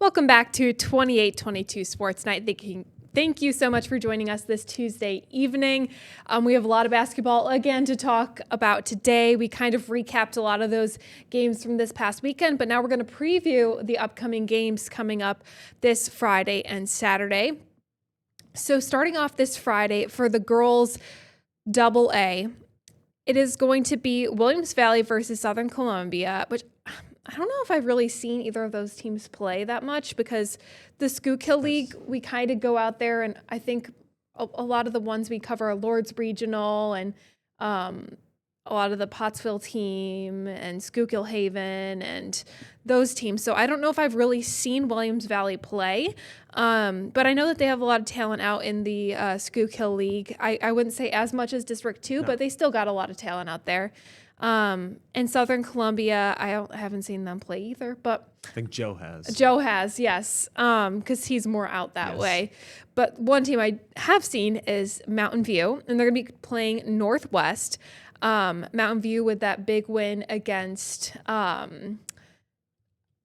Welcome back to 2822 Sports Night. Thank you so much for joining us this Tuesday evening. We have a lot of basketball again to talk about today. We kind of recapped a lot of those games from this past weekend, but now we're going to preview the upcoming games coming up this Friday and Saturday. So starting off this Friday for the girls AA, it is going to be Williams Valley versus Southern Columbia, which I don't know if I've really seen either of those teams play that much because the Schuylkill League, we kind of go out there and I think a lot of the ones we cover are Lords Regional and a lot of the Pottsville team and Schuylkill Haven and those teams. So I don't know if I've really seen Williams Valley play, but I know that they have a lot of talent out in the Schuylkill League. I wouldn't say as much as District 2, but they still got a lot of talent out there. And Southern Columbia, I haven't seen them play either, but I think Joe has. Joe has, yes, because he's more out that way. But one team I have seen is Mountain View, and they're going to be playing Northwest. Mountain View with that big win against, oh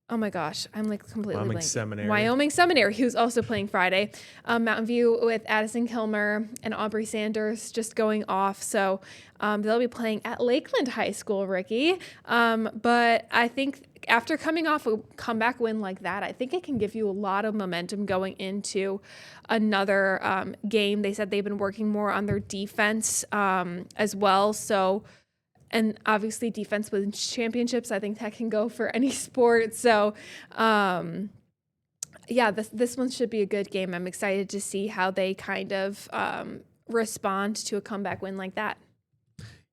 my gosh, I'm like completely Wyoming blanking. Seminary. Wyoming Seminary, who's also playing Friday. Mountain View with Addison Kilmer and Aubrey Sanders just going off. So they'll be playing at Lakeland High School, Ricky. But I think after coming off a comeback win like that, I think it can give you a lot of momentum going into another game. They said they've been working more on their defense as well. So, and obviously defense wins championships. I think that can go for any sport. So, this one should be a good game. I'm excited to see how they kind of respond to a comeback win like that.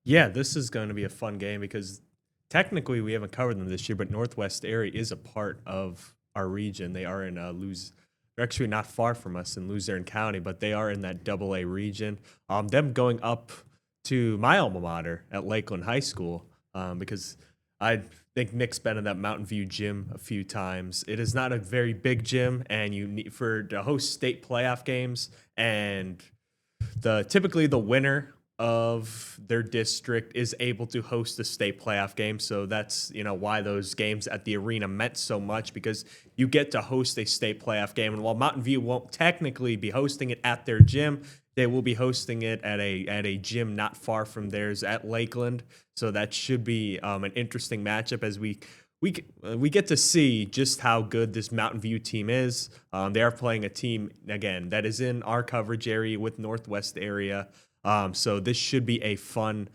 Yeah, this is going to be a fun game because technically we haven't covered them this year, but Northwest area is a part of our region. They are in they're actually not far from us in Luzerne County, but they are in that AA region. Them going up to my alma mater at Lakeland High School because I think Nick's been in that Mountain View gym a few times. It is not a very big gym, and you need to host state playoff games, and typically the winner of their district is able to host a state playoff game. So that's why those games at the arena meant so much, because you get to host a state playoff game. And while Mountain View won't technically be hosting it at their gym, they will be hosting it at a gym not far from theirs at Lakeland. So that should be an interesting matchup as we get to see just how good this Mountain View team is. They are playing a team, again, that is in our coverage area with Northwest area. So this should be a fun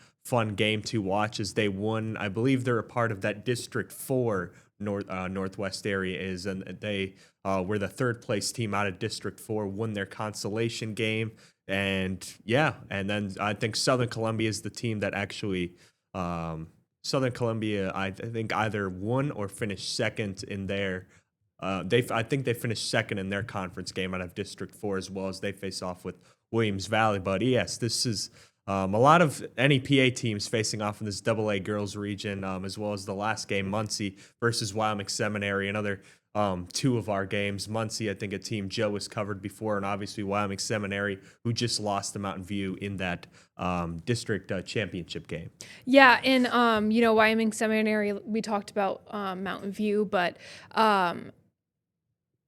game to watch as they won. I believe they're a part of that District 4 Northwest area is, and they were the third place team out of District 4, won their consolation game. And then I think Southern Columbia is the team that actually Southern Columbia, I think either won or finished second in their I think they finished second in their conference game out of District 4 as well as they face off with Williams Valley. But yes, this is a lot of NEPA teams facing off in this AA girls region, as well as the last game, Muncie versus Wyoming Seminary, another two of our games. Muncie, I think a team Joe has covered before, and obviously Wyoming Seminary, who just lost to Mountain View in that district championship game. Yeah, and Wyoming Seminary, we talked about Mountain View, but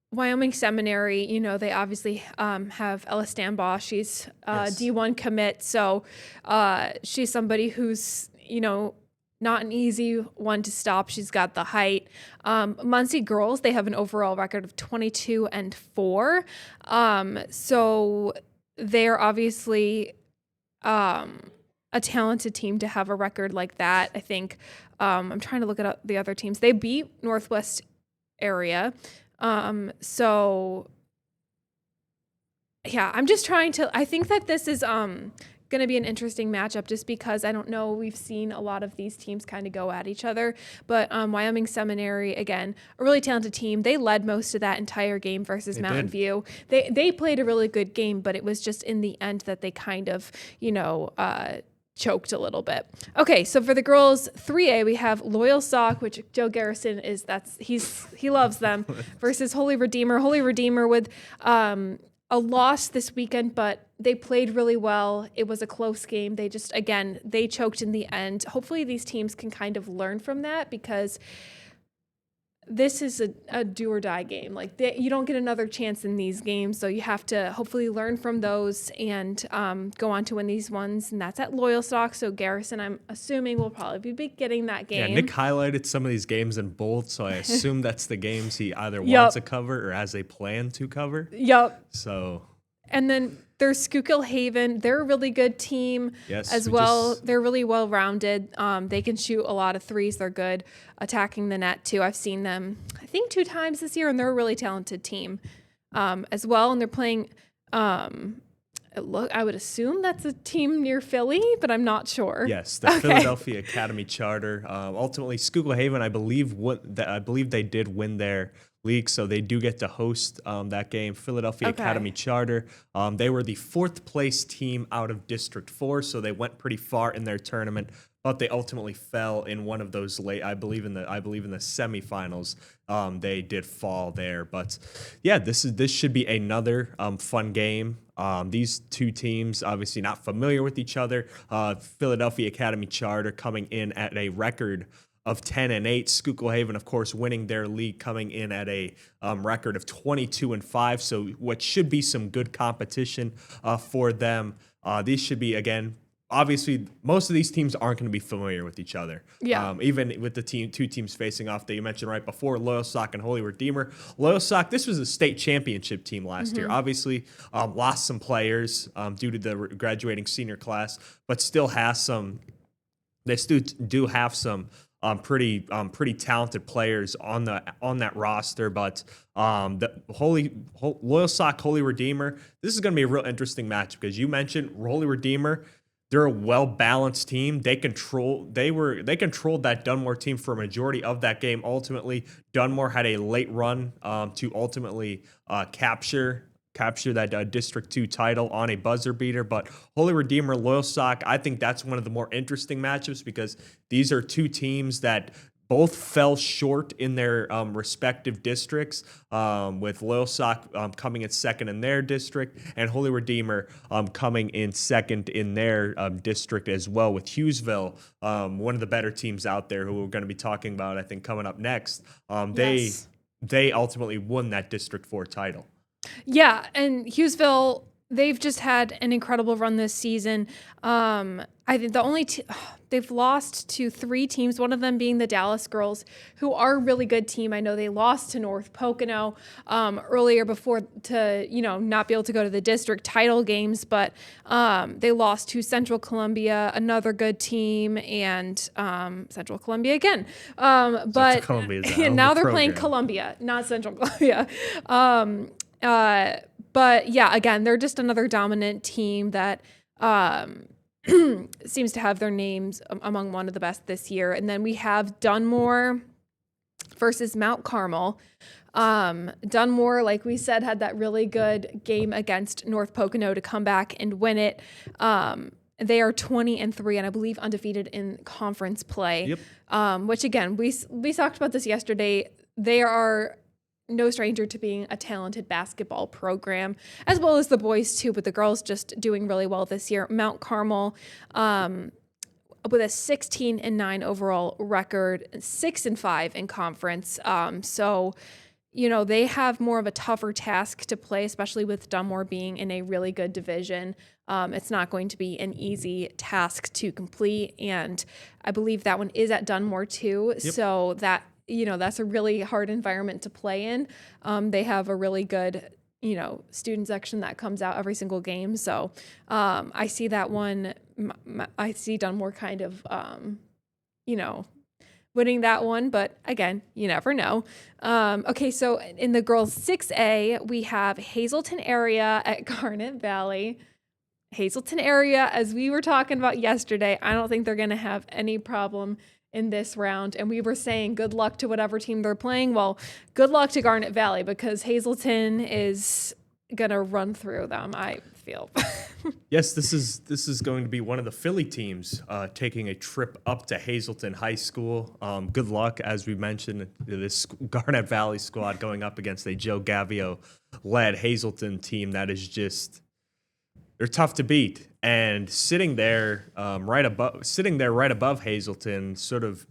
Wyoming Seminary, they obviously have Ella Stanbaugh. She's D1 commit, so she's somebody who's, not an easy one to stop. She's got the height. Muncie girls, they have an overall record of 22-4. So they're obviously a talented team to have a record like that. I think I'm trying to look at the other teams. They beat Northwest area. So yeah, I'm just trying to, I think that this is, going to be an interesting matchup just because I don't know, we've seen a lot of these teams kind of go at each other, but Wyoming Seminary, again, a really talented team. They led most of that entire game versus Mountain View. They played a really good game, but it was just in the end that they kind of, choked a little bit. Okay, so for the girls 3A, we have Loyal Sauk, which Joe Garrison he loves them, versus Holy Redeemer. Holy Redeemer with a loss this weekend, but they played really well. It was a close game. They choked in the end. Hopefully these teams can kind of learn from that because this is a do or die game. Like you don't get another chance in these games, so you have to hopefully learn from those and go on to win these ones. And that's at Loyalsock. So Garrison, I'm assuming, will probably be getting that game. Yeah, Nick highlighted some of these games in bold, so I assume that's the games he either wants to cover or has a plan to cover. Yep. So. And then there's Schuylkill Haven. They're a really good team as well. They're really well-rounded. They can shoot a lot of threes. They're good attacking the net, too. I've seen them, I think, 2 times this year, and they're a really talented team as well. And they're playing, I would assume that's a team near Philly, but I'm not sure. Yes, the Philadelphia Academy Charter. Ultimately, Schuylkill Haven, I believe they did win their league, so they do get to host that game. Philadelphia Academy Charter. They were the 4th place team out of District 4, so they went pretty far in their tournament, but they ultimately fell in one of those late. I believe in the semifinals. They did fall there, but yeah, this should be another fun game. These two teams obviously not familiar with each other. Philadelphia Academy Charter coming in at a record of 10-8. Schuylkill Haven, of course, winning their league, coming in at a record of 22-5. So what should be some good competition for them. These should be, again, obviously, most of these teams aren't going to be familiar with each other. Yeah. Even with the two teams facing off that you mentioned right before, Loyalsock and Holy Redeemer. Loyalsock, this was a state championship team last year. Obviously, lost some players due to the graduating senior class, but still has some. They still do have some pretty talented players on that roster, but the Loyalsock Holy Redeemer. This is going to be a real interesting match because you mentioned Holy Redeemer. They're a well-balanced team. They controlled that Dunmore team for a majority of that game. Ultimately, Dunmore had a late run to ultimately capture that District 2 title on a buzzer beater. But Holy Redeemer, Loyalsock, I think that's one of the more interesting matchups because these are two teams that both fell short in their respective districts, with Loyalsock coming in second in their district and Holy Redeemer coming in second in their district as well, with Hughesville, one of the better teams out there who we're going to be talking about, I think, coming up next. They ultimately won that District 4 title. Yeah, and Hughesville, they've just had an incredible run this season. I think the only they've lost to 3 teams, one of them being the Dallas Girls, who are a really good team. I know they lost to North Pocono earlier before to not be able to go to the district title games, but they lost to Central Columbia, another good team, and Central Columbia again. But now they're playing Columbia, not Central Columbia. But yeah, again, they're just another dominant team that seems to have their names among one of the best this year. And then we have Dunmore versus Mount Carmel. Dunmore, like we said, had that really good game against North Pocono to come back and win it. They are 20-3, and I believe undefeated in conference play. Yep. Which again, we talked about this yesterday. They are no stranger to being a talented basketball program, as well as the boys too, but the girls just doing really well this year. Mount Carmel, with a 16-9 overall record, 6-5 in conference. So, they have more of a tougher task to play, especially with Dunmore being in a really good division. It's not going to be an easy task to complete, and I believe that one is at Dunmore too. Yep. So that's a really hard environment to play in. They have a really good, student section that comes out every single game. So I see that one. I see Dunmore kind of, winning that one. But again, you never know. Okay, so in the girls 6A, we have Hazleton area at Garnet Valley. Hazleton area, as we were talking about yesterday, I don't think they're going to have any problem in this round. And we were saying good luck to whatever team they're playing. Well, good luck to Garnet Valley because Hazleton is going to run through them, I feel. Yes, this is going to be one of the Philly teams taking a trip up to Hazleton High School. Good luck, as we mentioned, this Garnet Valley squad going up against a Joe Gavio-led Hazleton team that is just... they're tough to beat, and sitting there right above Hazleton, sort of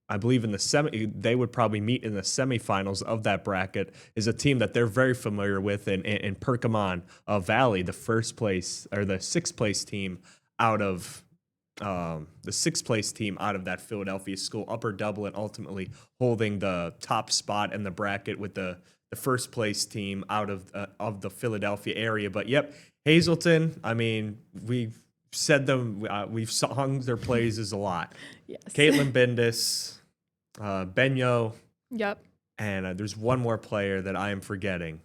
I believe in the they would probably meet in the semifinals of that bracket, is a team that they're very familiar with in Perkimon Valley, the sixth place team out of that Philadelphia school, Upper Dublin, ultimately holding the top spot in the bracket with the first place team out of the Philadelphia area. But yep, Hazleton. I mean, we've sung their praises a lot. Yes. Caitlin Bendis, Benyo, Yep. and there's one more player that I am forgetting.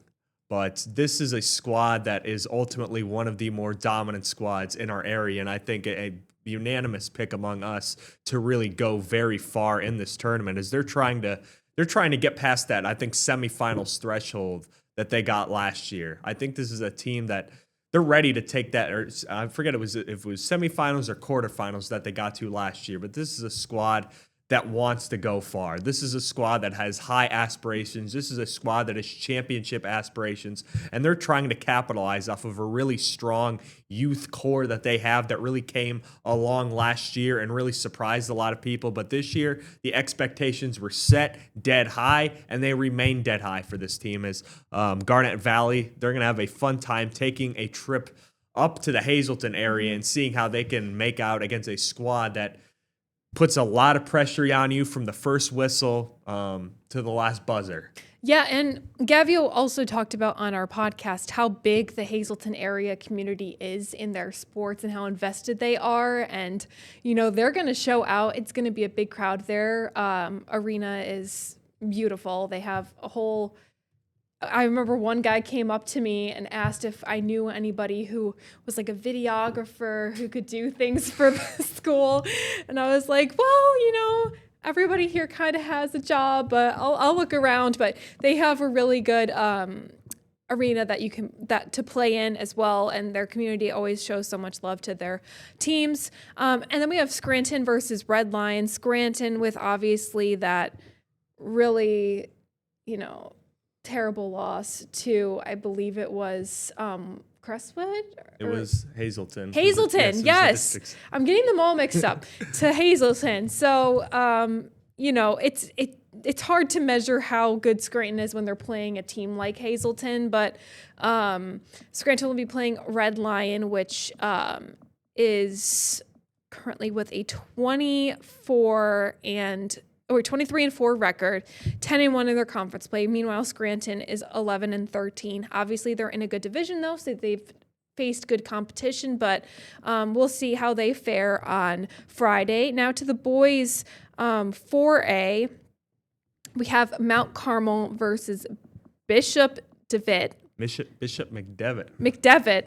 But this is a squad that is ultimately one of the more dominant squads in our area, and I think a unanimous pick among us to really go very far in this tournament is they're trying to get past that, I think, semifinals threshold that they got last year. I think this is a team that they're ready to take that, or I forget if it was semifinals or quarterfinals that they got to last year, but this is a squad that wants to go far. This is a squad that has high aspirations. This is a squad that has championship aspirations, and they're trying to capitalize off of a really strong youth core that they have that really came along last year and really surprised a lot of people. But this year, the expectations were set dead high, and they remain dead high for this team. As Garnet Valley, they're going to have a fun time taking a trip up to the Hazleton area and seeing how they can make out against a squad that puts a lot of pressure on you from the first whistle to the last buzzer. Yeah, and Gavio also talked about on our podcast how big the Hazleton area community is in their sports and how invested they are. And, they're going to show out. It's going to be a big crowd. Their arena is beautiful. They have I remember one guy came up to me and asked if I knew anybody who was like a videographer who could do things for the school. And I was like, well, everybody here kind of has a job, but I'll look around. But they have a really good arena that to play in as well. And their community always shows so much love to their teams. And then we have Scranton versus Red Lions. Scranton with obviously that really, terrible loss to, I believe it was Crestwood? It was Hazleton. Hazleton, yes. I'm getting them all mixed up. To Hazleton. So, it's hard to measure how good Scranton is when they're playing a team like Hazleton, but Scranton will be playing Red Lion, which is currently with a 23-4 record, 10-1 in their conference play. Meanwhile, Scranton is 11-13. Obviously, they're in a good division though, so they've faced good competition, but we'll see how they fare on Friday. Now to the boys 4A, we have Mount Carmel versus Bishop DeWitt. Bishop McDevitt. McDevitt.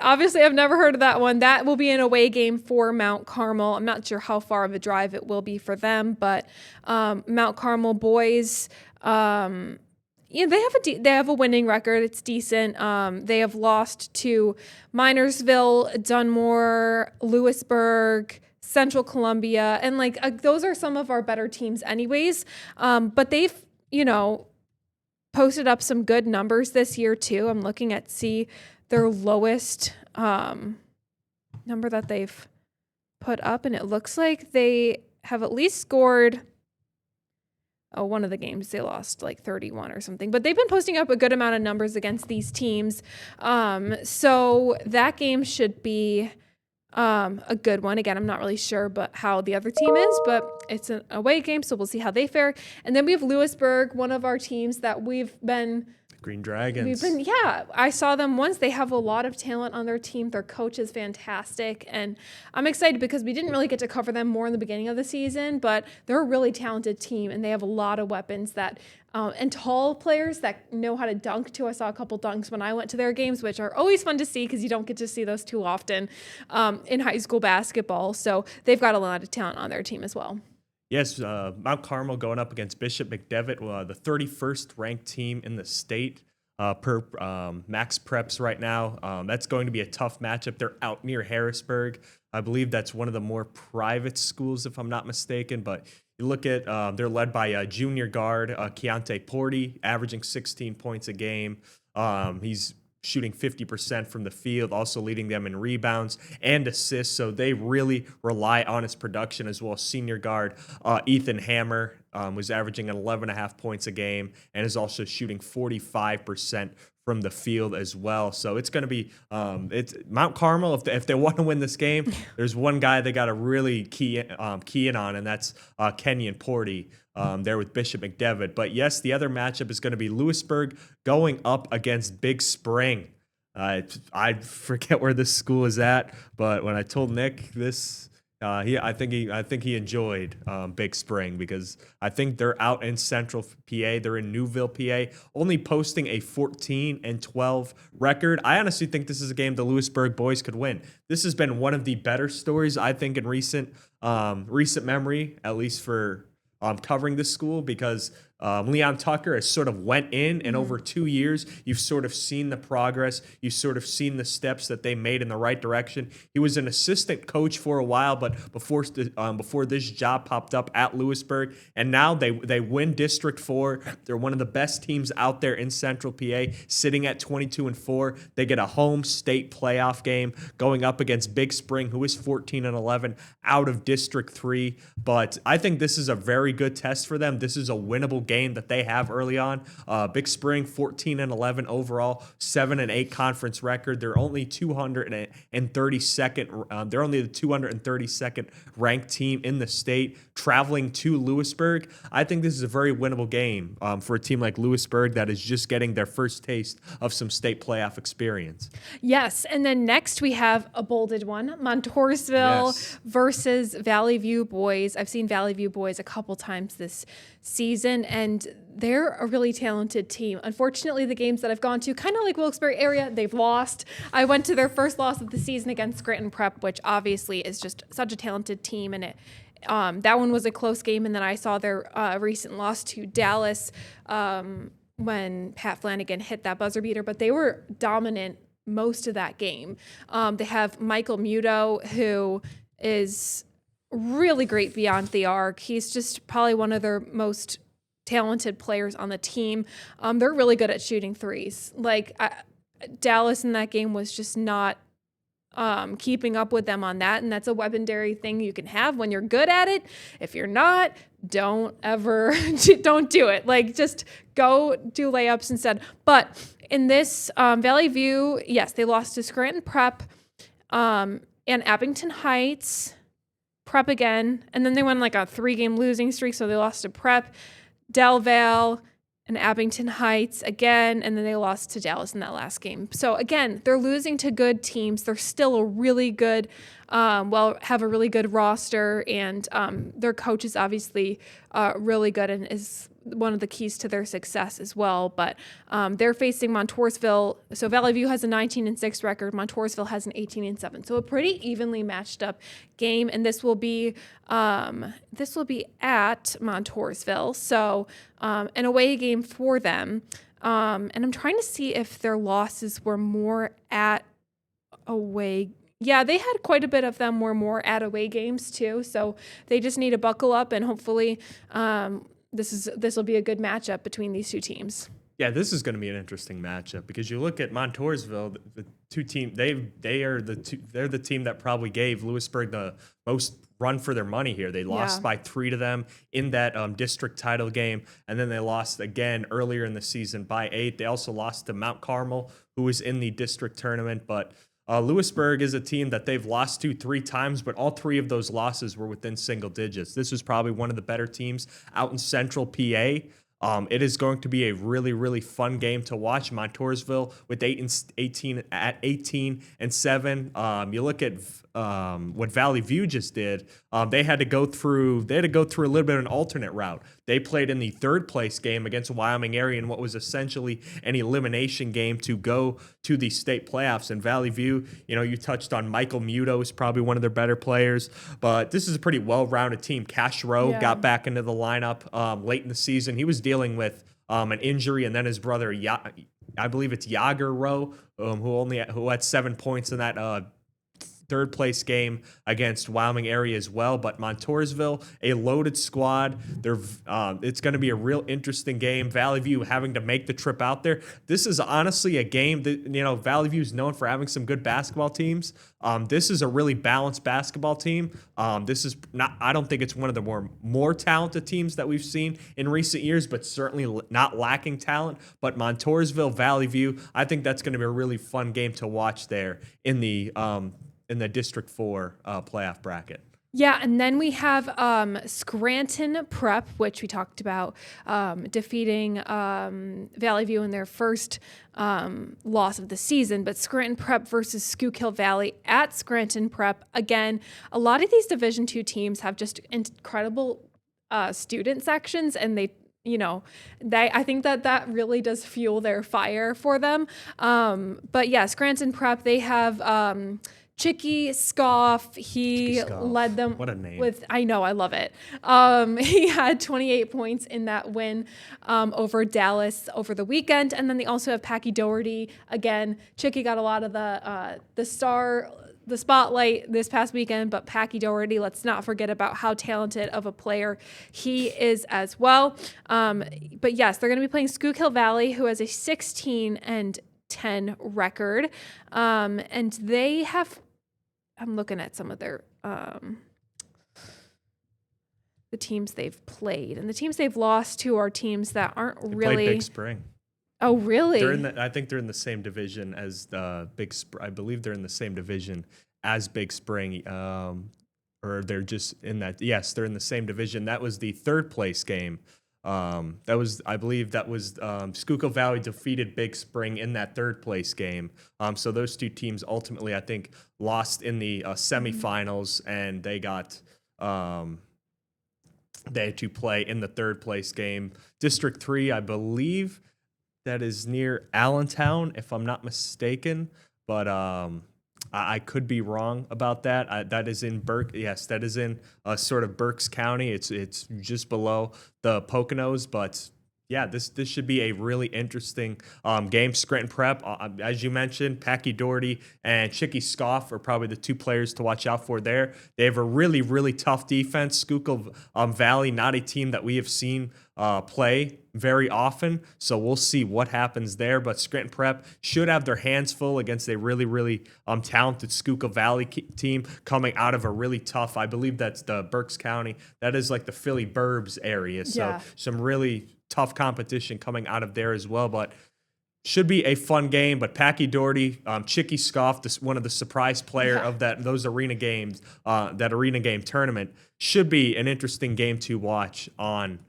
Obviously, I've never heard of that one. That will be an away game for Mount Carmel. I'm not sure how far of a drive it will be for them, but Mount Carmel boys, they have a winning record. It's decent. They have lost to Minersville, Dunmore, Lewisburg, Central Columbia, and those are some of our better teams anyways. But they've, posted up some good numbers this year too. I'm looking at their lowest number that they've put up, and it looks like they have at least scored one of the games they lost 31 or something, but they've been posting up a good amount of numbers against these teams. So that game should be a good one. Again, I'm not really sure how the other team is, but it's an away game, so we'll see how they fare. And then we have Lewisburg, one of our teams that we've been Green Dragons. I saw them once. They have a lot of talent on their team. Their coach is fantastic. And I'm excited because we didn't really get to cover them more in the beginning of the season, but they're a really talented team and they have a lot of weapons and tall players that know how to dunk too. I saw a couple dunks when I went to their games, which are always fun to see because you don't get to see those too often in high school basketball. So they've got a lot of talent on their team as well. Yes, Mount Carmel going up against Bishop McDevitt, the 31st ranked team in the state per Max Preps right now. That's going to be a tough matchup. They're out near Harrisburg. I believe that's one of the more private schools, if I'm not mistaken. But you look at, they're led by junior guard Keontae Porty, averaging 16 points a game. He's shooting 50% from the field, also leading them in rebounds and assists. So they really rely on his production, as well as senior guard Ethan Hammer was averaging 11.5 points a game and is also shooting 45% from the field as well. So it's going to be it's Mount Carmel. If they want to win this game, there's one guy they got to really key in on, and that's Kenyon Porty there with Bishop McDevitt. But yes, the other matchup is going to be Lewisburg going up against Big Spring. I forget where this school is at, but when I told Nick this, I think he enjoyed Big Spring, because I think they're out in Central PA. They're in Newville, PA, only posting a 14-12 record. I honestly think this is a game the Lewisburg boys could win. This has been one of the better stories, I think, in recent memory, at least for covering this school, because Leon Tucker has sort of went in, and over 2 years, you've sort of seen the progress. You've sort of seen the steps that they made in the right direction. He was an assistant coach for a while, but before this job popped up at Lewisburg, and now they win District 4. They're one of the best teams out there in Central PA, sitting at 22-4. They get a home state playoff game going up against Big Spring, who is 14-11 out of District 3. But I think this is a very good test for them. This is a winnable game that they have early on. Big Spring 14-11 overall, 7-8 conference record. They're only 232nd. They're only the 232nd ranked team in the state, traveling to Lewisburg. I think this is a very winnable game for a team like Lewisburg that is just getting their first taste of some state playoff experience. Yes, and then next we have a bolded one, Montoursville versus Valley View boys. I've seen Valley View boys a couple times this season, and they're a really talented team. Unfortunately, the games that I've gone to, kind of like Wilkes-Barre area, they've lost. I went to their first loss of the season against Scranton Prep, which obviously is just such a talented team, and that one was a close game. And then I saw their recent loss to Dallas when Pat Flanagan hit that buzzer beater, but they were dominant most of that game. They have Michael Muto, who is really great beyond the arc. He's just probably one of their most talented players on the team. They're really good at shooting threes. Dallas in that game was just not keeping up with them on that, and that's a weaponry thing you can have when you're good at it. If you're not, don't do it. Just go do layups instead. But in this Valley View, yes, they lost to Scranton Prep and Abington Heights. Prep again, and then they went like a 3-game losing streak, so they lost to Prep, Del Valle, and Abington Heights again, and then they lost to Dallas in that last game. So again, they're losing to good teams. They're still a really good, have a really good roster, and their coach is obviously really good and is one of the keys to their success as well. But they're facing Montoursville. So Valley View has a 19-6 record. Montoursville has an 18-7. So a pretty evenly matched up game, and this will be at Montoursville. So an away game for them. And I'm trying to see if their losses were more at away. Yeah, they had quite a bit of them were more at away games too. So they just need to buckle up, and hopefully this will be a good matchup between these two teams. Yeah, this is going to be an interesting matchup, because you look at Montoursville, the two team, they're the team that probably gave Lewisburg the most run for their money here. They lost by 3 to them in that district title game, and then they lost again earlier in the season by 8. They also lost to Mount Carmel, who was in the district tournament, but Lewisburg is a team that they've lost to 3 times, but all 3 of those losses were within single digits. This was probably one of the better teams out in Central PA. It is going to be a really, really fun game to watch. Montoursville with 18-7. You look at what Valley View just did. They had to go through a little bit of an alternate route. They played in the 3rd place game against Wyoming area in what was essentially an elimination game to go to the state playoffs. And Valley View, you touched on Michael Muto, is probably one of their better players, but this is a pretty well-rounded team. Cash Rowe got back into the lineup late in the season. He was dealing with an injury, and then his brother, I believe it's Yager Rowe, who had 7 points in that third place game against Wyoming area as well. But Montoursville, a loaded squad. It's going to be a real interesting game. Valley View having to make the trip out there. This is honestly a game that, Valley View is known for having some good basketball teams. This is a really balanced basketball team. This is not, I don't think it's one of the more talented teams that we've seen in recent years, but certainly not lacking talent. But Montoursville, Valley View, I think that's going to be a really fun game to watch there in the District 4 playoff bracket. Yeah, and then we have Scranton Prep, which we talked about, defeating Valley View in their first loss of the season. But Scranton Prep versus Schuylkill Valley at Scranton Prep. Again, a lot of these Division II teams have just incredible student sections, and I think that really does fuel their fire for them. But yeah, Scranton Prep, they have Chicky Scoff. He led them. What a name. I know, I love it. He had 28 points in that win over Dallas over the weekend. And then they also have Packy Doherty. Again, Chicky got a lot of the spotlight this past weekend, but Packy Doherty, let's not forget about how talented of a player he is as well. But yes, they're going to be playing Schuylkill Valley, who has a 16-10 record. And they have, I'm looking at some of their, the teams they've played, and the teams they've lost to are teams that aren't really played Big Spring. Oh, really? I think they're in the same division as the I believe they're in the same division as Big Spring, or they're just in that. Yes, they're in the same division. That was the third place game. I believe that was Schuylkill Valley defeated Big Spring in that third place game. So those two teams ultimately, I think, lost in the semifinals, and they got. They had to play in the third place game. District 3, I believe. That is near Allentown, if I'm not mistaken, but I could be wrong about that. That is in Yes, that is in sort of Berks County. It's just below the Poconos, but yeah, this should be a really interesting game. Scranton Prep, as you mentioned, Packy Doherty and Chicky Scoff are probably the two players to watch out for there. They have a really, really tough defense. Schuylkill Valley, not a team that we have seen play very often, so we'll see what happens there. But Scranton Prep should have their hands full against a really, really talented Schuylkill Valley team coming out of a really tough, I believe that's the Berks County. That is like the Philly Burbs area, so some really tough competition coming out of there as well. But should be a fun game. But Packy Doherty, Chicky Scoff, one of the surprise player of those arena games, that arena game tournament, should be an interesting game to watch on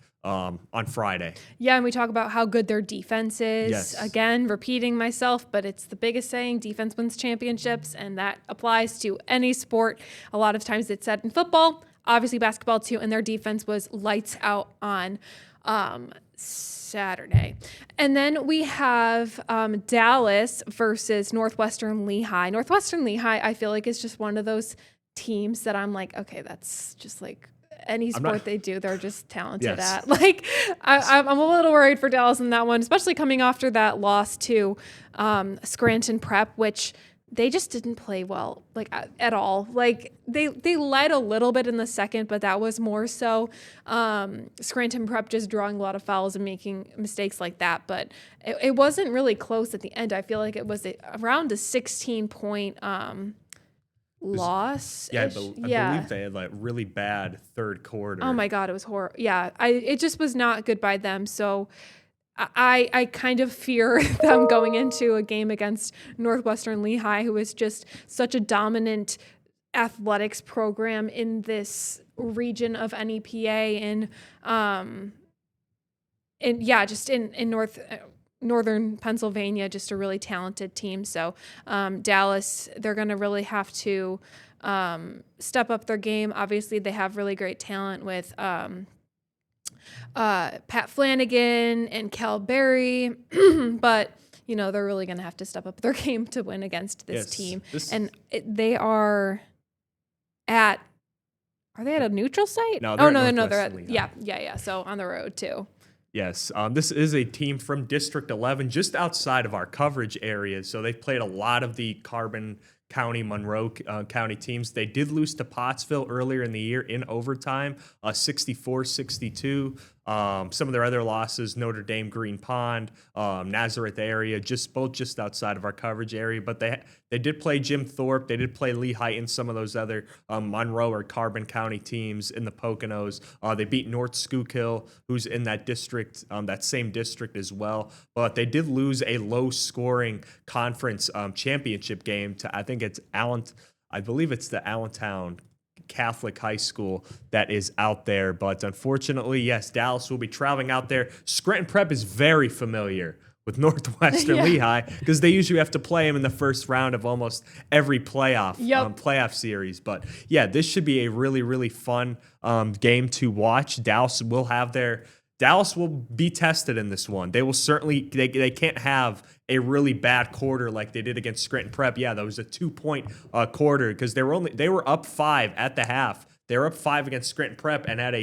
Friday. Yeah, and we talk about how good their defense is. Yes. Again, repeating myself, but it's the biggest saying, defense wins championships, and that applies to any sport. A lot of times it's said in football, obviously basketball too, and their defense was lights out on Saturday. And then we have Dallas versus Northwestern Lehigh. Northwestern Lehigh, I feel like, is just one of those teams that I'm like, okay, that's just like any sport they do, they're just talented at. Like, I'm a little worried for Dallas in that one, especially coming after that loss to Scranton Prep, which they just didn't play well, like at all. Like they led a little bit in the second, but that was more so Scranton Prep just drawing a lot of fouls and making mistakes like that. But it wasn't really close at the end. I feel like it was around a 16-point loss. Yeah, I believe they had like really bad third quarter. Oh my God, it was horrible. Yeah, it just was not good by them. So I kind of fear them going into a game against Northwestern Lehigh, who is just such a dominant athletics program in this region of NEPA just in northern Pennsylvania, just a really talented team. So Dallas, they're going to really have to step up their game. Obviously, they have really great talent with Pat Flanagan and Cal Berry, but they're really going to have to step up their game to win against this team. They are at a neutral site? No, they're they're at, yeah. So on the road too. Yes, this is a team from District 11, just outside of our coverage area. So they've played a lot of the Carbon County, Monroe County teams. They did lose to Pottsville earlier in the year in overtime, 64-62. Some of their other losses, Notre Dame, Green Pond, Nazareth area, just outside of our coverage area. But they did play Jim Thorpe. They did play Lehigh and some of those other Monroe or Carbon County teams in the Poconos. They beat North Schuylkill, who's in that district, that same district as well. But they did lose a low-scoring conference championship game to, I believe it's the Allentown Catholic High School that is out there. But unfortunately, yes, Dallas will be traveling out there. Scranton Prep is very familiar with Northwestern Lehigh because they usually have to play them in the first round of almost every playoff series. But yeah, this should be a really, really fun game to watch. Dallas will be tested in this one. They will certainly, they can't have a really bad quarter like they did against Scranton Prep. Yeah, that was a 2-point quarter because they were up 5 at the half. They were up 5 against Scranton Prep and had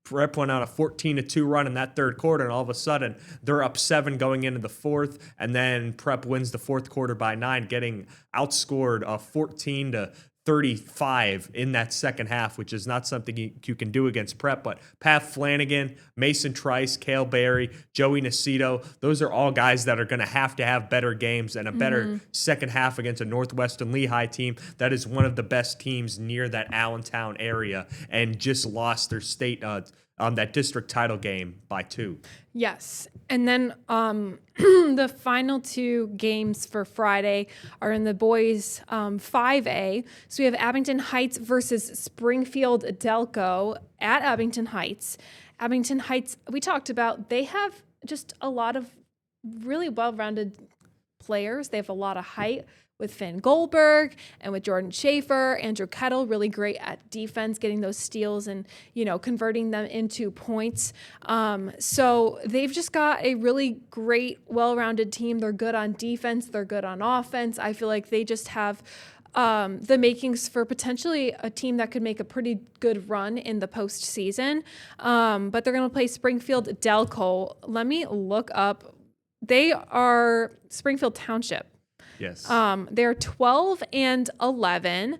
Prep went on a 14-2 run in that third quarter, and all of a sudden they're up 7 going into the fourth, and then Prep wins the fourth quarter by 9, getting outscored 14-35 in that second half, which is not something you can do against Prep. But Pat Flanagan, Mason Trice, Cale Berry, Joey Nacito, those are all guys that are going to have better games and a better second half against a Northwestern Lehigh team that is one of the best teams near that Allentown area and just lost their state that district title game by 2. Yes. And then the final 2 games for Friday are in the boys 5A. So we have Abington Heights versus Springfield Delco at Abington Heights. Abington Heights, we talked about, they have just a lot of really well-rounded players. They have a lot of height with Finn Goldberg and with Jordan Schaefer. Andrew Kettle, really great at defense, getting those steals and, converting them into points. So they've just got a really great, well-rounded team. They're good on defense. They're good on offense. I feel like they just have the makings for potentially a team that could make a pretty good run in the postseason. But they're going to play Springfield Delco. Let me look up. They are Springfield Township. Yes. They're 12-11.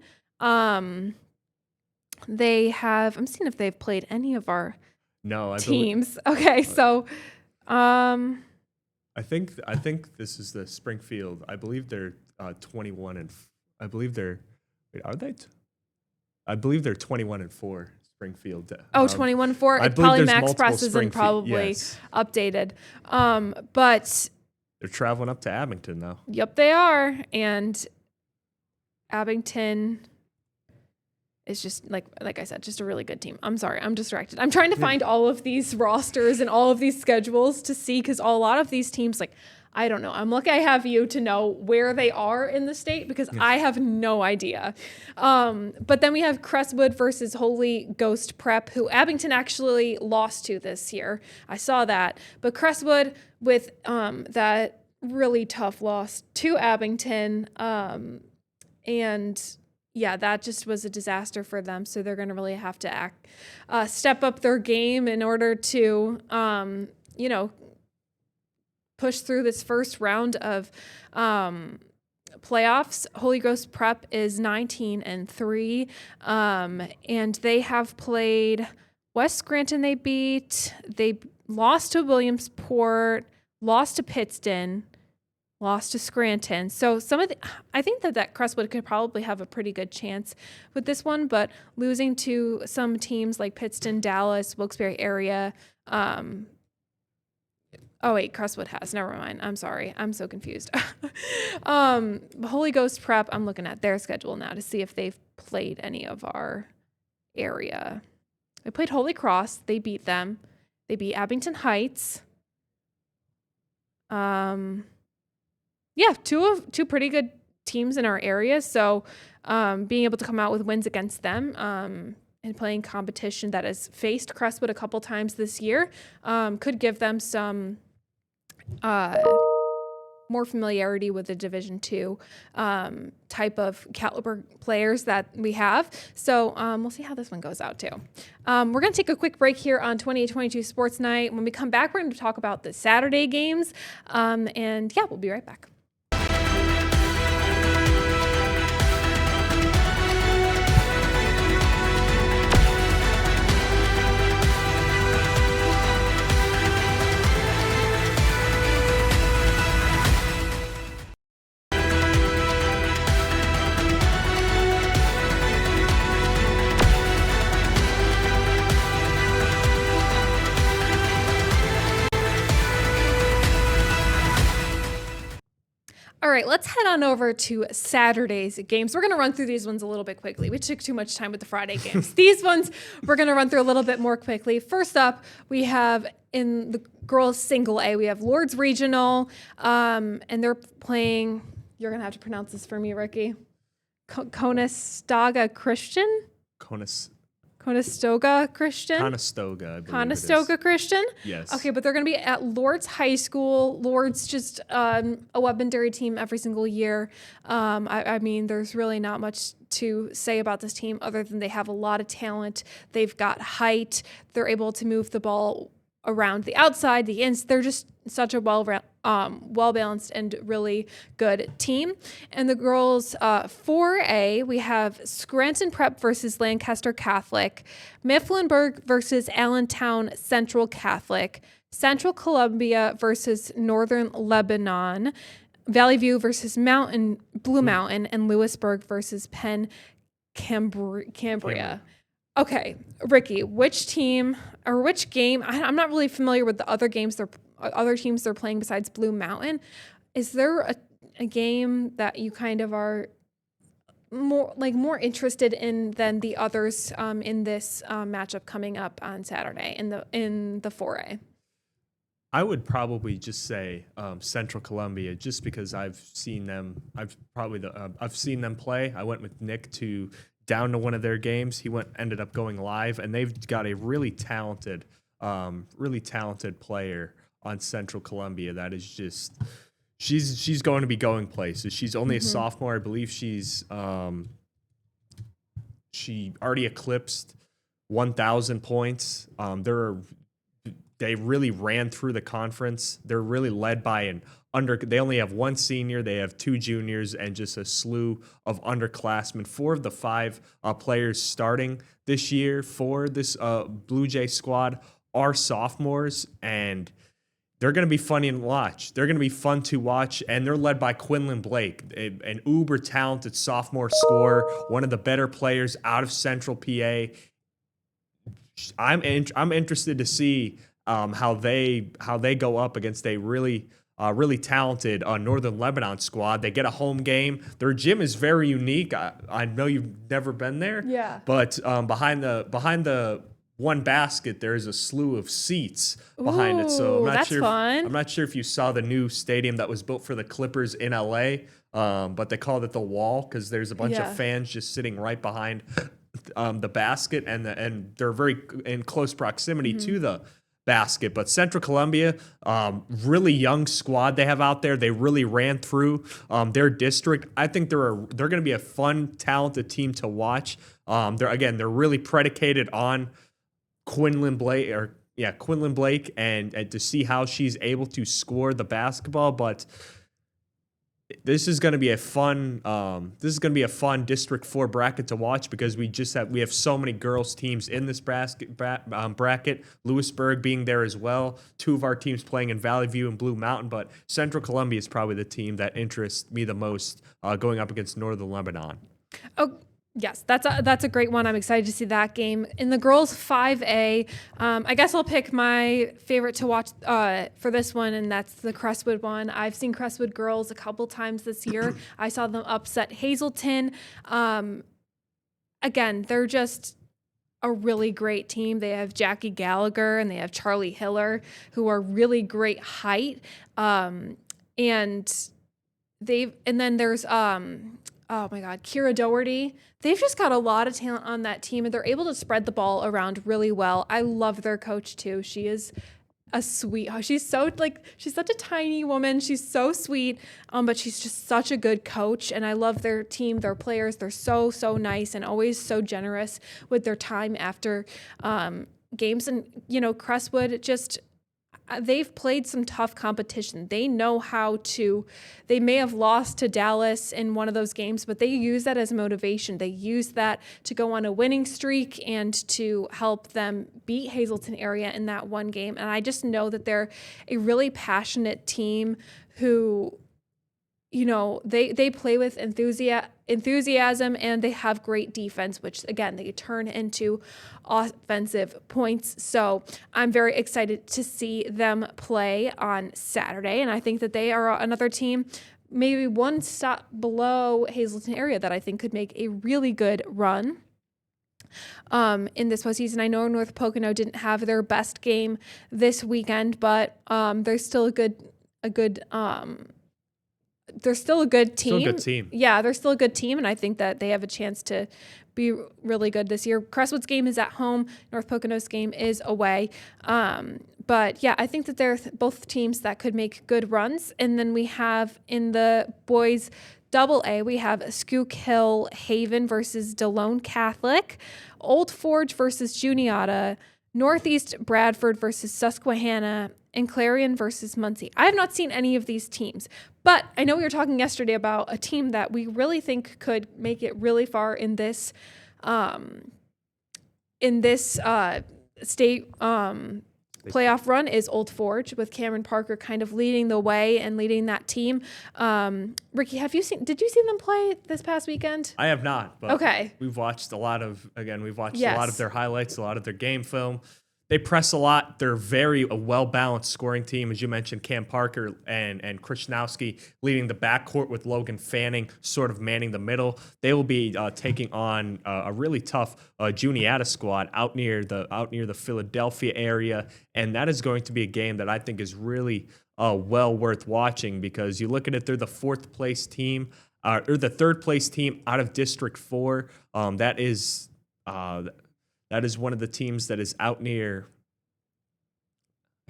They have, I'm seeing if they've played any of our teams. Okay, so I think this is the Springfield. I believe they're 21 and I believe they're are they? I believe they're 21-4. Springfield. 21-4. Probably Max Press isn't probably updated. But they're traveling up to Abington, though. Yep, they are. And Abington is just, like I said, just a really good team. I'm sorry, I'm distracted. I'm trying to find all of these rosters and all of these schedules to see, because a lot of these teams, I don't know. I'm lucky I have you to know where they are in the state, because I have no idea. But then we have Crestwood versus Holy Ghost Prep, who Abington actually lost to this year. I saw that. But Crestwood with that really tough loss to Abington. And yeah, that just was a disaster for them. So they're going to really have to step up their game in order to, push through this first round of playoffs. Holy Ghost Prep is 19-3, and they have played West Scranton. They lost to Williamsport, lost to Pittston, lost to Scranton. So I think that Crestwood could probably have a pretty good chance with this one, but losing to some teams like Pittston, Dallas, Wilkes-Barre area. Oh wait, Crestwood has. Never mind. I'm sorry. I'm so confused. Holy Ghost Prep, I'm looking at their schedule now to see if they've played any of our area. They played Holy Cross. They beat them. They beat Abington Heights. Yeah, two pretty good teams in our area. So being able to come out with wins against them and playing competition that has faced Crestwood a couple times this year could give them some more familiarity with the Division II type of caliber players that we have. So we'll see how this one goes out too. We're going to take a quick break here on 2822 Sports Night. When we come back, we're going to talk about the Saturday games. And yeah, we'll be right back. All right, let's head on over to Saturday's games. We're going to run through these ones a little bit quickly. We took too much time with the Friday games. These ones we're going to run through a little bit more quickly. First up, we have in the girls single A, we have Lourdes Regional, and they're playing, you're going to have to pronounce this for me, Ricky, Conestoga Christian? Conestoga Christian? Conestoga, I believe Conestoga Christian? Yes. Okay, but they're going to be at Lourdes High School. Lourdes just a Webandary team every single year. I mean, there's really not much to say about this team other than they have a lot of talent. They've got height. They're able to move the ball around the outside, the ins. They're just such a well-balanced and really good team. And the girls 4A, we have Scranton Prep versus Lancaster Catholic, Mifflinburg versus Allentown Central Catholic, Central Columbia versus Northern Lebanon, Valley View versus Blue Mountain, and Lewisburg versus Penn Cambria. Okay, Ricky, which team or which game? I'm not really familiar with the other teams they're playing besides Blue Mountain. Is there a game that you kind of are more interested in than the others in this matchup coming up on Saturday in the 4A? I would probably just say Central Columbia, just because I've seen them. I've seen them play. I went with Nick down to one of their games. He ended up going live, and they've got a really talented player on Central Columbia that is just she's going to be going places. She's only a sophomore, I believe. She already eclipsed 1,000 points. They really ran through the conference. They're really led by they only have one senior, they have two juniors, and just a slew of underclassmen. 4 of the 5 players starting this year for this Blue Jay squad are sophomores, and they're going to be fun to watch. They're going to be fun to watch, and they're led by Quinlan Blake, an uber talented sophomore scorer, one of the better players out of Central PA. I'm interested to see how they go up against a really talented Northern Lebanon squad. They get a home game. Their gym is very unique. I know you've never been there. Yeah. But behind the one basket, there is a slew of seats behind it. So that's fun. I'm not sure if you saw the new stadium that was built for the Clippers in LA, but they called it the Wall because there's a bunch of fans just sitting right behind the basket, and they're very in close proximity to the basket. But Central Columbia, really young squad they have out there. They really ran through their district. I think they're going to be a fun, talented team to watch. They're really predicated on Quinlan Blake, and to see how she's able to score the basketball. But this is going to be a fun District 4 bracket to watch, because we have so many girls teams in this bracket. Lewisburg being there as well. 2 of our teams playing in Valley View and Blue Mountain, but Central Columbia is probably the team that interests me the most, going up against Northern Lebanon. Oh, yes, that's a great one. I'm excited to see that game. In the girls 5A, I guess I'll pick my favorite to watch for this one, and that's the Crestwood one. I've seen Crestwood girls a couple times this year. I saw them upset Hazelton. Again, they're just a really great team. They have Jackie Gallagher and they have Charlie Hiller, who are really great height. And then there's oh my God, Kira Doherty. They've just got a lot of talent on that team, and they're able to spread the ball around really well. I love their coach too. She is a sweet. She's such a tiny woman. She's so sweet, but she's just such a good coach. And I love their team, their players. They're so nice and always so generous with their time after games. And Crestwood just. They've played some tough competition. They know they may have lost to Dallas in one of those games, but they use that as motivation. They use that to go on a winning streak and to help them beat Hazelton area in that one game. And I just know that they're a really passionate team who, they play with enthusiasm, and they have great defense, which again, they turn into offensive points. So I'm very excited to see them play on Saturday. And I think that they are another team maybe one stop below Hazleton area that I think could make a really good run in this postseason. I know North Pocono didn't have their best game this weekend, but they're still a good they're still a good team. Still a good team. Yeah, they're still a good team, and I think that they have a chance to be really good this year. Crestwood's game is at home. North Pocono's game is away. But yeah, I think that they're both teams that could make good runs. And then we have in the boys AA, we have Schuylkill Haven versus DeLone Catholic, Old Forge versus Juniata, Northeast Bradford versus Susquehanna, and Clarion versus Muncie. I have not seen any of these teams, but I know we were talking yesterday about a team that we really think could make it really far in this state playoff run is Old Forge, with Cameron Parker kind of leading the way and leading that team. Ricky, did you see them play this past weekend? I have not, but okay. We've watched a lot of their highlights, a lot of their game film. They press a lot. They're a well-balanced scoring team. As you mentioned, Cam Parker and Krishnowski leading the backcourt with Logan Fanning sort of manning the middle. They will be taking on a really tough Juniata squad out near the Philadelphia area, and that is going to be a game that I think is really well worth watching, because you look at it, they're the fourth place team, or the third place team out of District 4. That is one of the teams that is out near.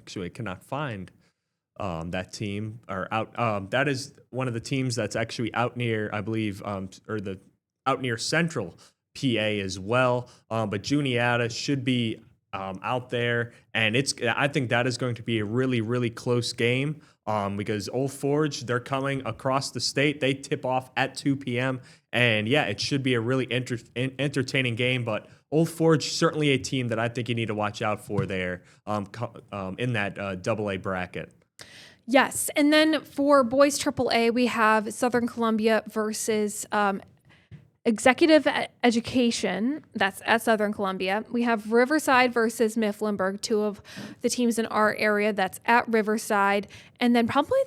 Actually, I cannot find that team or out. That is one of the teams that's actually out near, I believe, out near Central PA as well. But Juniata should be out there, and I think that is going to be a really, really close game. Because Old Forge, they're coming across the state. They tip off at 2 p.m. And yeah, it should be a really entertaining game. But Old Forge, certainly a team that I think you need to watch out for there in that AA bracket. Yes. And then for boys AAA, we have Southern Columbia versus Executive Education. That's at Southern Columbia. We have Riverside versus Mifflinburg, two of the teams in our area that's at Riverside. And then probably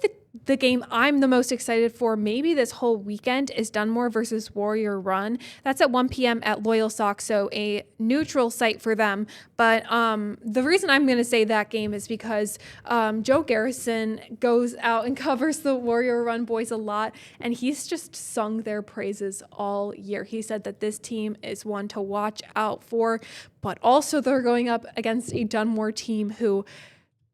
the game I'm the most excited for maybe this whole weekend is Dunmore versus Warrior Run. That's at 1 p.m. at Loyal Sock, so a neutral site for them. But the reason I'm going to say that game is because Joe Garrison goes out and covers the Warrior Run boys a lot, and he's just sung their praises all year. He said that this team is one to watch out for, but also they're going up against a Dunmore team who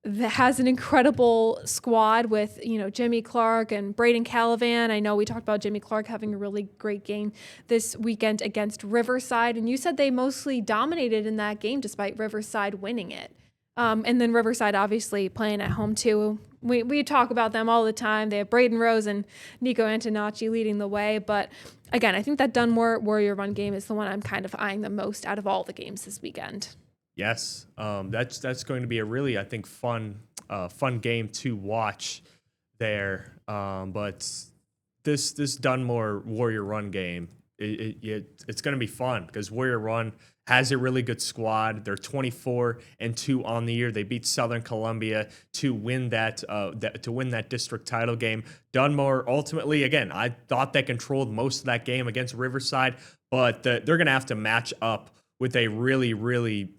that has an incredible squad with, Jimmy Clark and Braden Calavan. I know we talked about Jimmy Clark having a really great game this weekend against Riverside, and you said they mostly dominated in that game despite Riverside winning it. And then Riverside obviously playing at home too. We talk about them all the time. They have Braden Rose and Nico Antonacci leading the way. But again, I think that Dunmore Warrior Run game is the one I'm kind of eyeing the most out of all the games this weekend. Yes, that's going to be a really, I think, fun game to watch there. But this Dunmore Warrior Run game, it's going to be fun because Warrior Run has a really good squad. They're 24-2 on the year. They beat Southern Columbia to win that district title game. Dunmore ultimately, again, I thought they controlled most of that game against Riverside, but they're going to have to match up with a really, really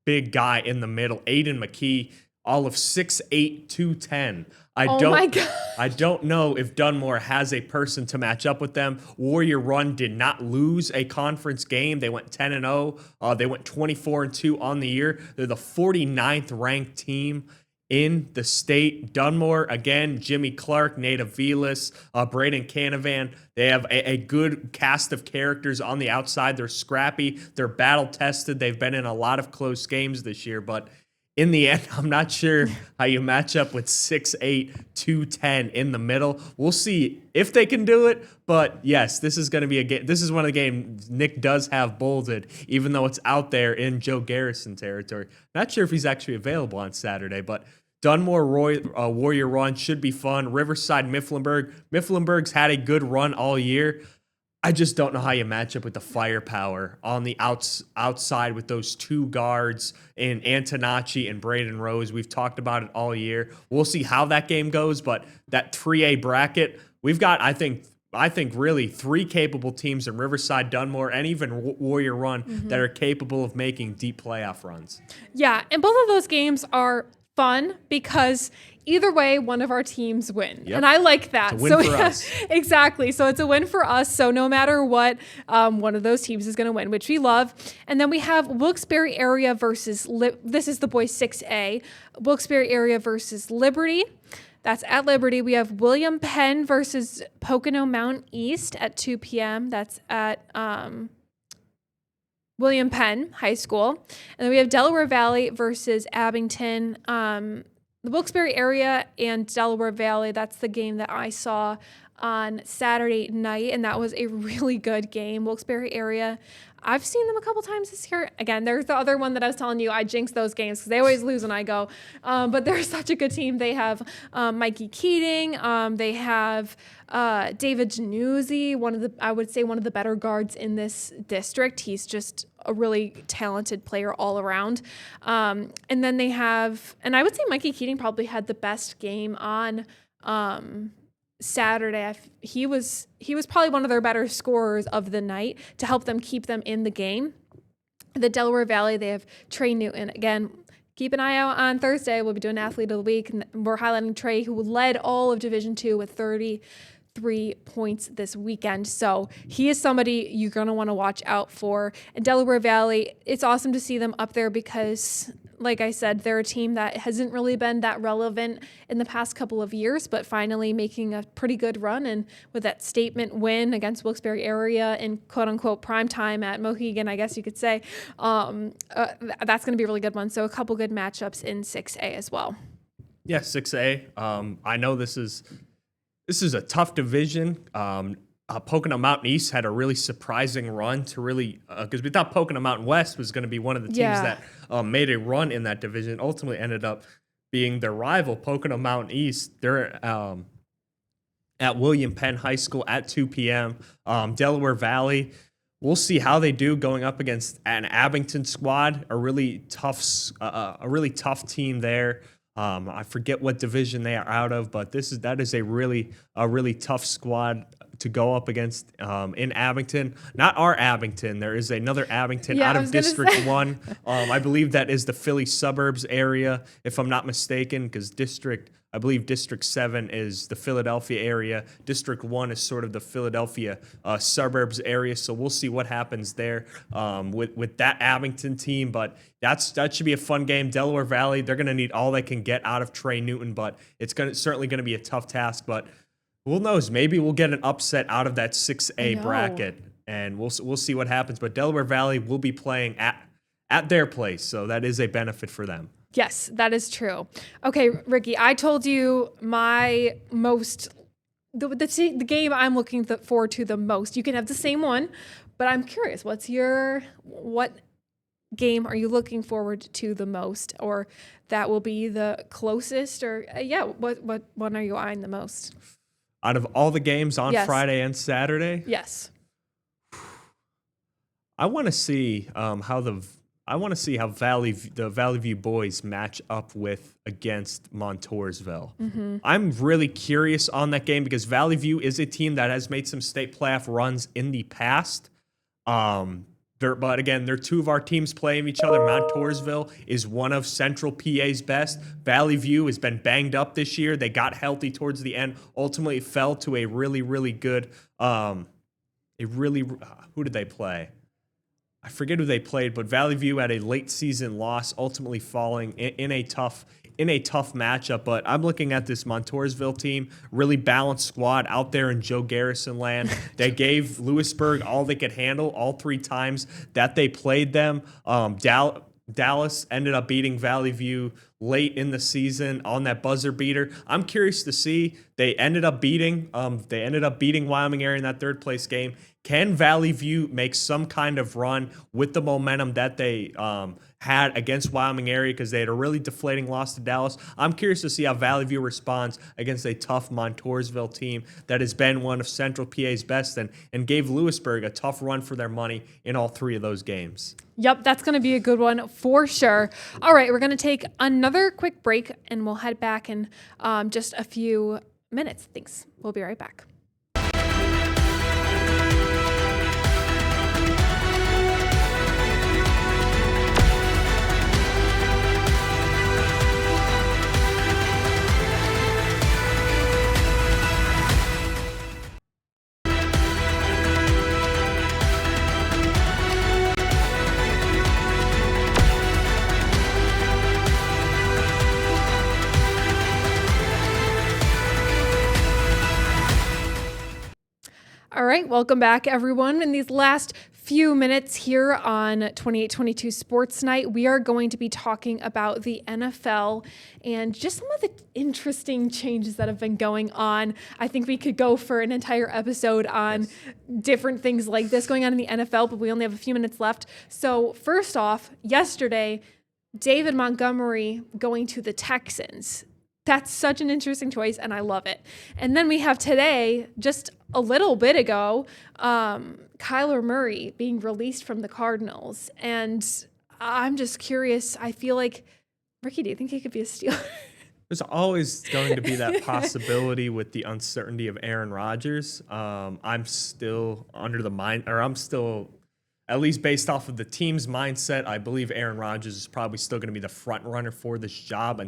big guy in the middle, Aiden McKee, all of 6'8", 210. My God. I don't know if Dunmore has a person to match up with them. Warrior Run did not lose a conference game. They went 10-0. They went 24-2 on the year. They're the 49th ranked team in the state. Dunmore, again, Jimmy Clark, Nate Aviles, Braden Canavan. They have a good cast of characters on the outside. They're scrappy. They're battle-tested. They've been in a lot of close games this year, but in the end, I'm not sure how you match up with 6'8", 210 in the middle. We'll see if they can do it, but yes, this is going to be a game. This is one of the games Nick does have bolded, even though it's out there in Joe Garrison territory. Not sure if he's actually available on Saturday, but Dunmore Warrior Run should be fun. Riverside Mifflinburg. Mifflinburg's had a good run all year. I just don't know how you match up with the firepower on the outside with those two guards in Antonacci and Braden Rose. We've talked about it all year. We'll see how that game goes, but that 3A bracket, we've got, I think really three capable teams in Riverside, Dunmore, and even Warrior Run that are capable of making deep playoff runs. Yeah, and both of those games are fun because either way, one of our teams win. Yep. And I like that. It's a win for us. Exactly. So it's a win for us. So no matter what, one of those teams is going to win, which we love. And then we have Wilkes-Barre area versus, this is the boys 6A, Wilkes-Barre area versus Liberty. That's at Liberty. We have William Penn versus Pocono Mountain East at 2 p.m. That's at William Penn High School. And then we have Delaware Valley versus Abington. The Wilkes-Barre area and Delaware Valley, that's the game that I saw on Saturday night, and that was a really good game. Wilkes-Barre area, I've seen them a couple times this year. Again, there's the other one that I was telling you, I jinx those games because they always lose when I go. But they're such a good team. They have Mikey Keating. They have David Januzzi, I would say one of the better guards in this district. He's just a really talented player all around. And then they have, and I would say Mikey Keating probably had the best game on Saturday. He was probably one of their better scorers of the night to help them keep them in the game. The Delaware Valley, they have Trey Newton. Again, keep an eye out on Thursday. We'll be doing Athlete of the Week, and we're highlighting Trey, who led all of Division II with 33 points this weekend. So he is somebody you're going to want to watch out for. And Delaware Valley, it's awesome to see them up there because, like I said, they're a team that hasn't really been that relevant in the past couple of years, but finally making a pretty good run. And with that statement win against Wilkes-Barre area in quote-unquote prime time at Mohegan, I guess you could say, that's going to be a really good one. So a couple good matchups in 6A as well. Yeah, 6A. I know this is a tough division. Pocono Mountain East had a really surprising run to really, because we thought Pocono Mountain West was going to be one of the teams that made a run in that division. Ultimately ended up being their rival, Pocono Mountain East. They're at William Penn High School at 2 p.m. Delaware Valley, we'll see how they do going up against an Abington squad, a really tough team there. I forget what division they are out of, but that is a really tough squad to go up against in Abington. Not our Abington. There is another Abington out of District 1. I believe that is the Philly suburbs area, if I'm not mistaken, because I believe District 7 is the Philadelphia area. District 1 is sort of the Philadelphia suburbs area. So we'll see what happens there with that Abington team. But that should be a fun game. Delaware Valley, they're going to need all they can get out of Trey Newton, but it's certainly going to be a tough task. But who knows? Maybe we'll get an upset out of that 6A bracket, and we'll see what happens. But Delaware Valley will be playing at their place, so that is a benefit for them. Yes, that is true. Okay, Ricky, I told you my the game I'm looking forward to the most. You can have the same one, but I'm curious, what game are you looking forward to the most, or that will be the closest, or what one are you eyeing the most? Out of all the games on Friday and Saturday? Yes. I want to see how the Valley View boys match up against Montoursville. Mm-hmm. I'm really curious on that game because Valley View is a team that has made some state playoff runs in the past. But again, they're two of our teams playing each other. Montoursville is one of Central PA's best. Valley View has been banged up this year. They got healthy towards the end. Ultimately fell to a really, really good, who did they play? I forget who they played, but Valley View had a late season loss, ultimately falling in a tough matchup. But I'm looking at this Montoursville team, really balanced squad out there in Joe Garrison land. They gave Lewisburg all they could handle all three times that they played them. Dallas ended up beating Valley View late in the season on that buzzer beater. I'm curious to see. They ended up beating Wyoming area in that third place game. Can Valley View make some kind of run with the momentum that they had against Wyoming area, because they had a really deflating loss to Dallas? I'm curious to see how Valley View responds against a tough Montoursville team that has been one of Central PA's best and gave Lewisburg a tough run for their money in all 3 of those games. Yep, that's going to be a good one for sure. All right, we're going to take another quick break, and we'll head back in just a few minutes. Thanks. We'll be right back. All right, welcome back, everyone. In these last few minutes here on 2822 Sports Night, we are going to be talking about the NFL and just some of the interesting changes that have been going on. I think we could go for an entire episode on different things like this going on in the NFL, but we only have a few minutes left. So first off, yesterday, David Montgomery going to the Texans. That's such an interesting choice, and I love it. And then we have today, just a little bit ago, Kyler Murray being released from the Cardinals. And I'm just curious. I feel like, Ricky, do you think he could be a Steeler? There's always going to be that possibility with the uncertainty of Aaron Rodgers. I'm still at least based off of the team's mindset, I believe Aaron Rodgers is probably still going to be the front runner for this job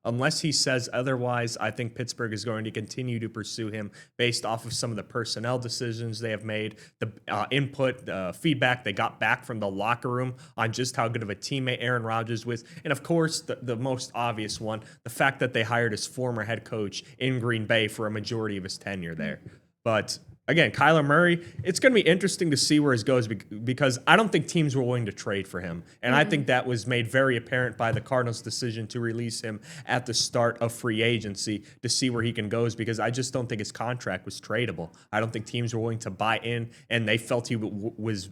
unless he says otherwise. I think Pittsburgh is going to continue to pursue him based off of some of the personnel decisions they have made, the input, feedback they got back from the locker room on just how good of a teammate Aaron Rodgers was. And of course, the most obvious one, the fact that they hired his former head coach in Green Bay for a majority of his tenure there. But again, Kyler Murray, it's going to be interesting to see where it goes because I don't think teams were willing to trade for him. And I think that was made very apparent by the Cardinals' decision to release him at the start of free agency to see where he can go, because I just don't think his contract was tradable. I don't think teams were willing to buy in, and they felt he was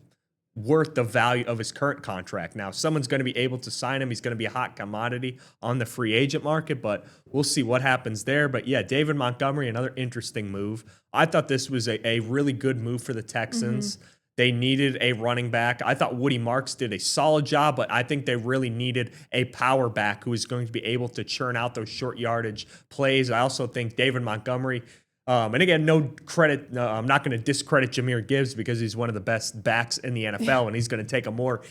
worth the value of his current contract. Now, someone's going to be able to sign him. He's going to be a hot commodity on the free agent market, but we'll see what happens there. But yeah, David Montgomery, another interesting move. I thought this was a really good move for the Texans. They needed a running back. I thought Woody Marks did a solid job, but I think they really needed a power back who is going to be able to churn out those short yardage plays. I also think David Montgomery, and again, no credit. I'm not going to discredit Jahmyr Gibbs because he's one of the best backs in the NFL, and he's going to take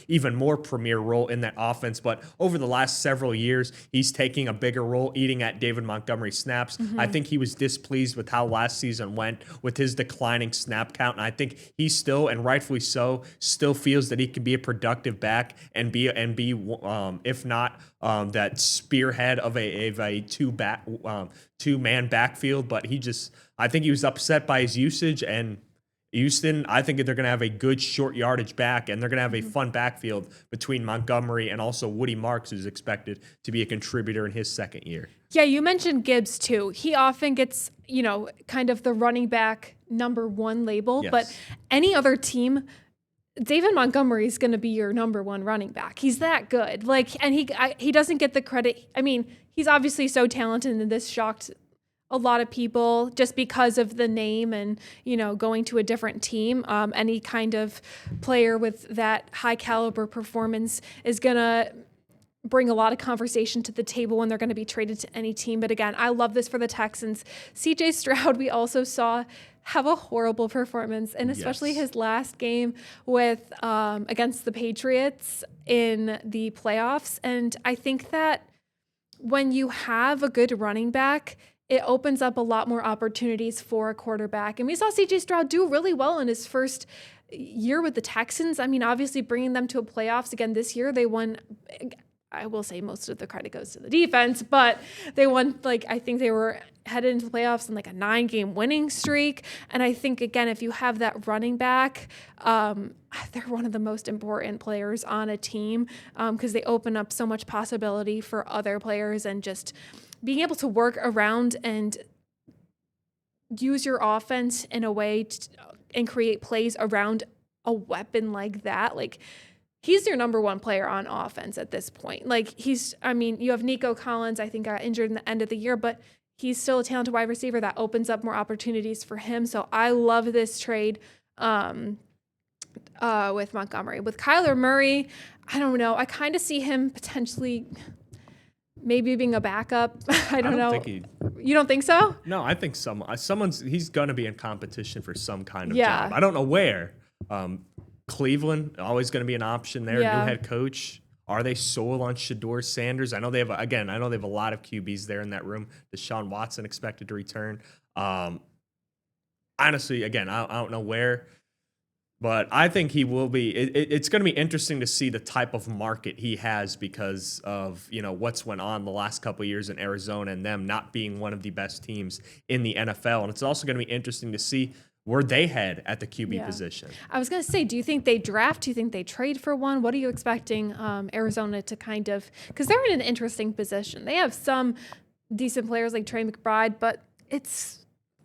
even more premier role in that offense. But over the last several years, he's taking a bigger role, eating at David Montgomery snaps. I think he was displeased with how last season went with his declining snap count, and I think he still, and rightfully so, still feels that he can be a productive back and be if not that spearhead of a two-man backfield. But I think he was upset by his usage, and Houston, I think they're going to have a good short yardage back, and they're going to have a fun backfield between Montgomery and also Woody Marks, who's expected to be a contributor in his second year. Yeah, you mentioned Gibbs too. He often gets, kind of the running back number one label, but any other team, David Montgomery is going to be your number one running back. He's that good. And he doesn't get the credit. I mean, he's obviously so talented, and this shocked a lot of people just because of the name and, going to a different team. Any kind of player with that high caliber performance is going to bring a lot of conversation to the table when they're going to be traded to any team. But again, I love this for the Texans. CJ Stroud, we also saw have a horrible performance, and especially his last game with against the Patriots in the playoffs. And I think that when you have a good running back, it opens up a lot more opportunities for a quarterback. And we saw CJ Stroud do really well in his first year with the Texans. I mean, obviously bringing them to a playoffs again this year, they won. I will say most of the credit goes to the defense, but they won, like, I think they were headed into the playoffs in like a 9-game winning streak. And I think, again, if you have that running back, they're one of the most important players on a team because they open up so much possibility for other players, and just being able to work around and use your offense in a way and create plays around a weapon like that. Like, he's your number one player on offense at this point. Like, you have Nico Collins, I think got injured in the end of the year, but he's still a talented wide receiver that opens up more opportunities for him. So I love this trade with Montgomery. With Kyler Murray, I don't know. I kind of see him potentially maybe being a backup. I don't know. You don't think so? No, I think he's going to be in competition for some kind of Yeah. job. I don't know where. Cleveland, always going to be an option there. Yeah. New head coach. Are they sold on Shedeur Sanders? I know they have a lot of QBs there in that room. Deshaun Watson expected to return. Honestly, again, I don't know where, but I think he will be. It's going to be interesting to see the type of market he has because of what's went on the last couple of years in Arizona and them not being one of the best teams in the NFL. And it's also going to be interesting to see where they head at the QB position. I was going to say, do you think they draft? Do you think they trade for one? What are you expecting Arizona to kind of, because they're in an interesting position. They have some decent players like Trey McBride, but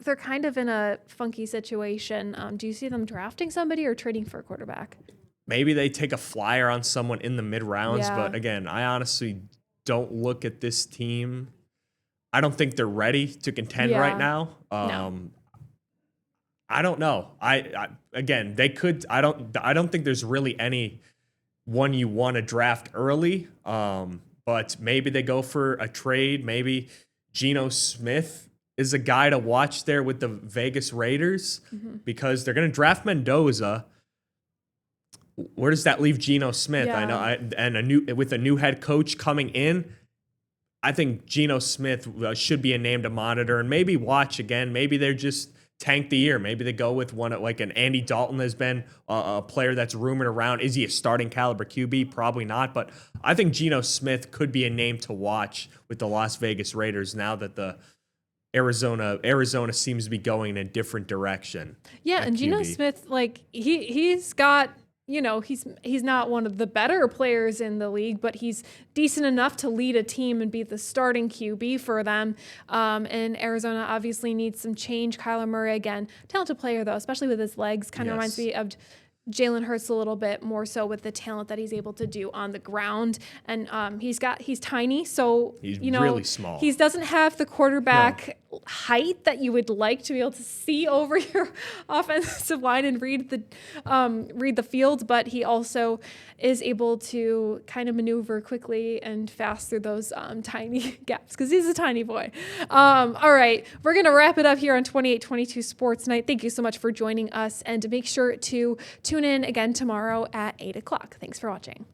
they're kind of in a funky situation. Do you see them drafting somebody or trading for a quarterback? Maybe they take a flyer on someone in the mid rounds, Yeah. but again, I honestly don't look at this team. I don't think they're ready to contend right now. No. I don't know. Again, they could. I don't think there's really any one you want to draft early. But maybe they go for a trade. Maybe Geno Smith is a guy to watch there with the Vegas Raiders because they're going to draft Mendoza. Where does that leave Geno Smith? Yeah. I know, with a new head coach coming in, I think Geno Smith should be a name to monitor and maybe watch again. Maybe they're just tank the year. Maybe they go with one like an Andy Dalton has been a player that's rumored around. Is he a starting caliber QB? Probably not. But I think Geno Smith could be a name to watch with the Las Vegas Raiders now that the Arizona seems to be going in a different direction. Yeah, and Geno Smith, like he's got, he's not one of the better players in the league, but he's decent enough to lead a team and be the starting QB for them. And Arizona obviously needs some change. Kyler Murray, again, talented player though, especially with his legs, kind of reminds me of Jalen Hurts a little bit more so with the talent that he's able to do on the ground. And he's tiny, so he's really small. He doesn't have the quarterback height that you would like to be able to see over your offensive line and read the field, but he also is able to kind of maneuver quickly and fast through those tiny gaps because he's a tiny boy. All right, we're going to wrap it up here on 2822 Sports Night. Thank you so much for joining us, and make sure to tune in again tomorrow at 8 o'clock. Thanks for watching.